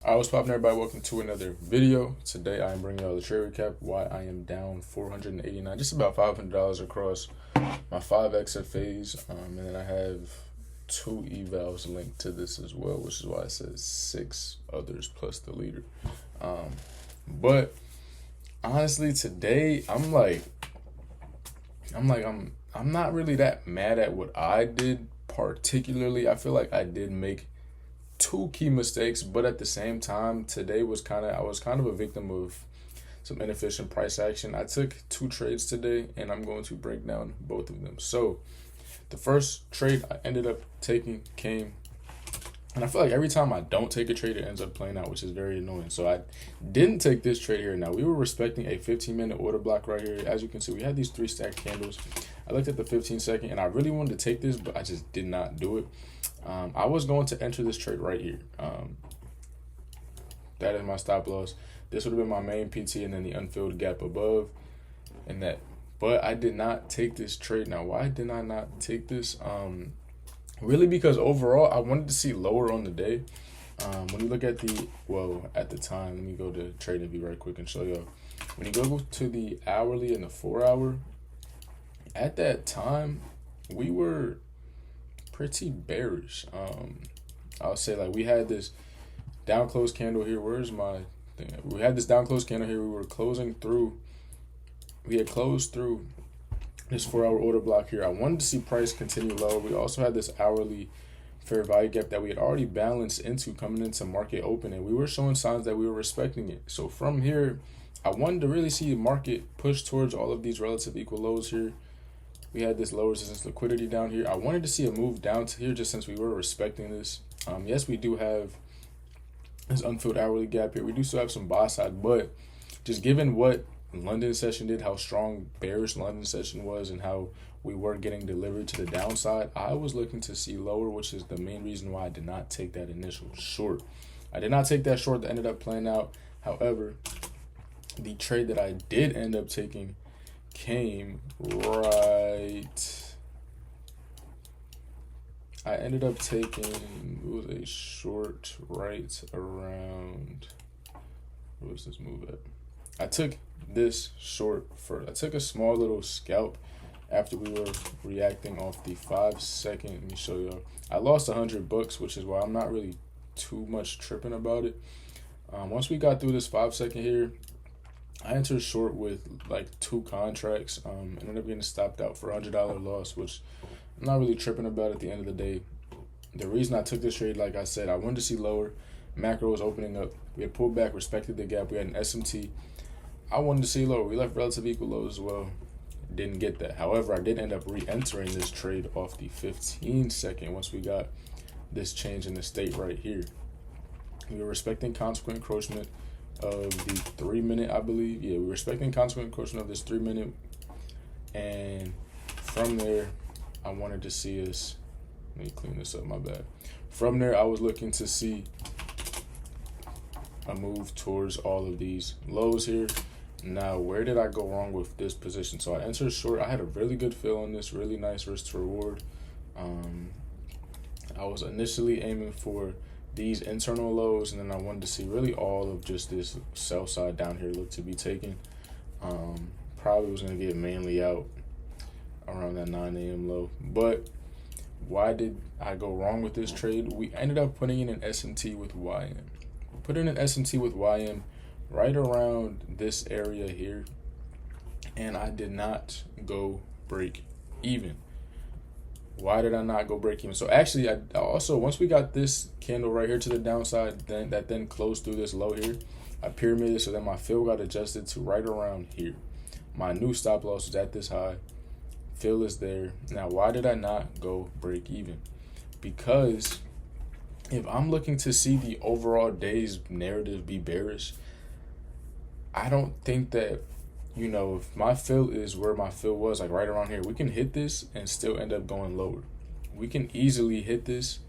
I was popping everybody. Welcome to another video. Today I am bringing y'all the trade recap. Why I am down 489, just about $500 across my 5 XFAs, and then I have 2 evals linked to this as well, which is why it says 6 others plus the leader. But honestly, today I'm not really that mad at what I did particularly. I feel like I did make 2 key mistakes, but at the same time, today was I was kind of a victim of some inefficient price action. I took 2 trades today, and I'm going to break down both of them. So the first trade I ended up taking came, and I feel like every time I don't take a trade, it ends up playing out, which is very annoying. So I didn't take this trade here. Now, we were respecting a 15-minute order block right here. As you can see, we had these 3 stacked candles. I looked at the 15-second, and I really wanted to take this, but I just did not do it. I was going to enter this trade right here. That is my stop loss. This would have been my main PT, and then the unfilled gap above, and that. But I did not take this trade. Now, why did I not take this? Really, because overall, I wanted to see lower on the day. When you look at at the time, let me go to TradingView right quick and show y'all. When you go to the hourly and the 4-hour, at that time, we were pretty bearish. I'll say, like, we had this down close candle here. Where's my thing? We had this down close candle here. We had closed through this 4-hour order block here. I wanted to see price continue low. We also had this hourly fair value gap that we had already balanced into coming into market open, and we were showing signs that we were respecting it. So from here, I wanted to really see the market push towards all of these relative equal lows here. We had this low resistance liquidity down here. I wanted to see a move down to here just since we were respecting this. Yes, we do have this unfilled hourly gap here. We do still have some buy side, but just given what London session did, how strong bearish London session was, and how we were getting delivered to the downside, I was looking to see lower, which is the main reason why I did not take that initial short. I did not take that short that ended up playing out. However, the trade that I did end up taking came right. I ended up taking, it was a short right around, where was this move at? I took this short first. I took a small little scalp after we were reacting off the 5-second. Let me show you. I lost $100, which is why I'm not really too much tripping about it. Once we got through this 5-second here, I entered short with like 2 contracts. Ended up getting stopped out for $100 loss, which I'm not really tripping about at the end of the day. The reason I took this trade, like I said, I wanted to see lower. Macro was opening up. We had pulled back, respected the gap. We had an SMT. I wanted to see lower. We left relative equal lows as well. Didn't get that. However, I did end up re-entering this trade off the 15-second once we got this change in the state right here. We were respecting consequent encroachment of the 3-minute, I believe. Yeah, we were respecting consequent encroachment of this 3-minute. And from there, I wanted to see us. Let me clean this up, my bad. From there, I was looking to see a move towards all of these lows here. Now, where did I go wrong with this position? So I entered short. I had a really good feel on this, really nice risk to reward. I was initially aiming for these internal lows, and then I wanted to see really all of just this sell side down here look to be taken. Probably was going to get mainly out around that 9 a.m. low. But why did I go wrong with this trade? We ended up putting in an SMT with YM. Put in an SMT with YM right around this area here, and I did not go break even. Why did I not go break even? So actually, I also, once we got this candle right here to the downside, then closed through this low here, I pyramided, so then my fill got adjusted to right around here. My new stop loss was at this high. Fill is there. Now, why did I not go break even? Because if I'm looking to see the overall day's narrative be bearish, I don't think that, if my fill is where my fill was, like right around here, we can hit this and still end up going lower. We can easily hit this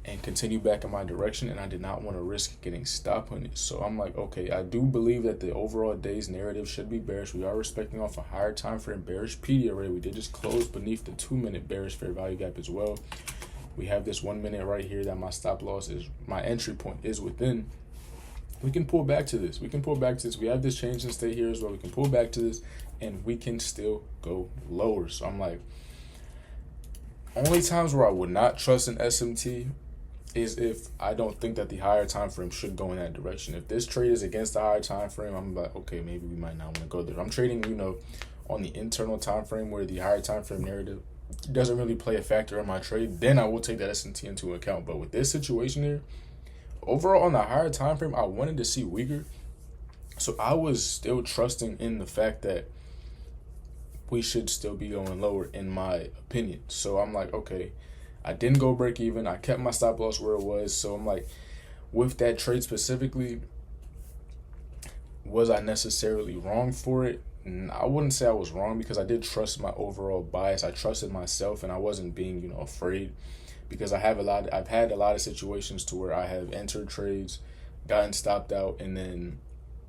and continue back in my direction, and I did not want to risk getting stopped on it. So I'm like, okay, I do believe that the overall day's narrative should be bearish. We are respecting off a higher time frame bearish PD already. We did just close beneath the 2-minute bearish fair value gap as well. We have this 1 minute right here that my stop loss is, my entry point is within. we can pull back to this. We can pull back to this. We have this change in state here as well. We can pull back to this, and we can still go lower. So I'm like, only times where I would not trust an SMT is if I don't think that the higher time frame should go in that direction. If this trade is against the higher time frame, I'm like, okay, maybe we might not want to go there. I'm trading, on the internal time frame where the higher time frame narrative doesn't really play a factor in my trade, then I will take that SMT into account. But with this situation here, overall on the higher time frame, I wanted to see weaker. So I was still trusting in the fact that we should still be going lower, in my opinion. So I'm like, okay, I didn't go break even. I kept my stop loss where it was. So I'm like, with that trade specifically, was I necessarily wrong for it? I wouldn't say I was wrong, because I did trust my overall bias. I trusted myself, and I wasn't being, afraid, because I've had a lot of situations to where I have entered trades, gotten stopped out, and then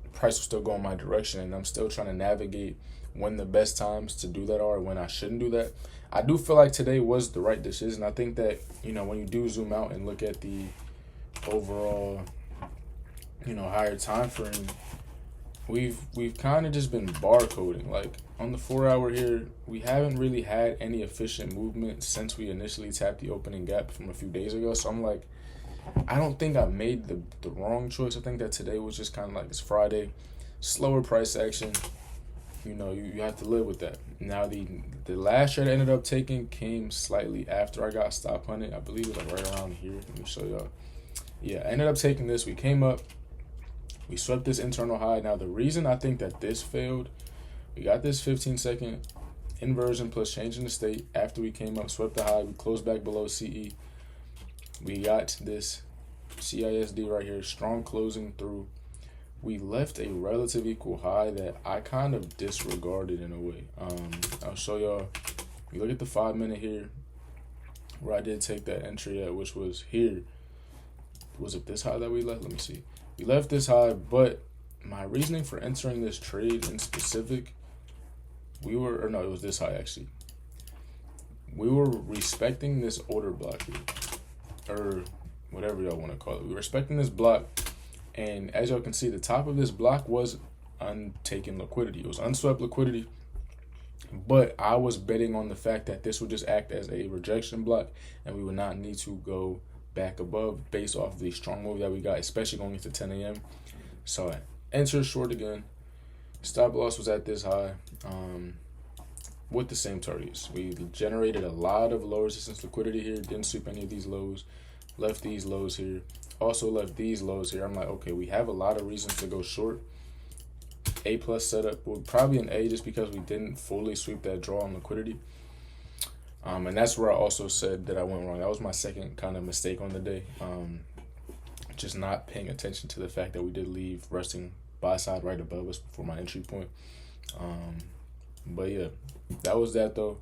the price will still go in my direction, and I'm still trying to navigate when the best times to do that are, when I shouldn't do that. I do feel like today was the right decision. I think that, when you do zoom out and look at the overall, higher time frame, we've kind of just been barcoding. Like on the 4 hour here, we haven't really had any efficient movement since we initially tapped the opening gap from a few days ago. So I'm like, I don't think I made the wrong choice. I think that today was just kind of like, it's Friday, slower price action. You have to live with that. Now the last trade I ended up taking came slightly after I got stop hunted. I believe it was like right around here. Let me show y'all. Yeah, I ended up taking this. We came up. We swept this internal high. Now, the reason I think that this failed, we got this 15-second inversion plus change in the state after we came up, swept the high. We closed back below CE. We got this CISD right here, strong closing through. We left a relative equal high that I kind of disregarded in a way. I'll show y'all. You look at the 5 minute here, where I did take that entry at, which was here. Was it this high that we left? Let me see. We left this high, but my reasoning for entering this trade in specific, it was this high actually. We were respecting this order block here, or whatever y'all want to call it. We were respecting this block, and as y'all can see, the top of this block was untaken liquidity. It was unswept liquidity, but I was betting on the fact that this would just act as a rejection block, and we would not need to go back above based off the strong move that we got, especially going into 10 a.m. So I entered short again. Stop loss was at this high with the same targets. We generated a lot of low resistance liquidity here. Didn't sweep any of these lows. Left these lows here. Also left these lows here. I'm like, okay, we have a lot of reasons to go short. A plus setup. Well, probably an A just because we didn't fully sweep that draw on liquidity. And that's where I also said that I went wrong. That was my second kind of mistake on the day. Just not paying attention to the fact that we did leave resting buy side right above us before my entry point. But yeah, that was that though.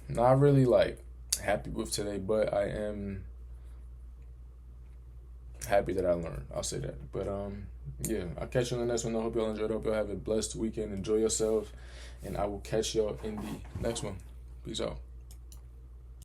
Not really like happy with today, but I am happy that I learned. I'll say that. But yeah, I'll catch you on the next one. I hope y'all enjoyed. I hope y'all have a blessed weekend. Enjoy yourselves. And I will catch y'all in the next one. Peace out.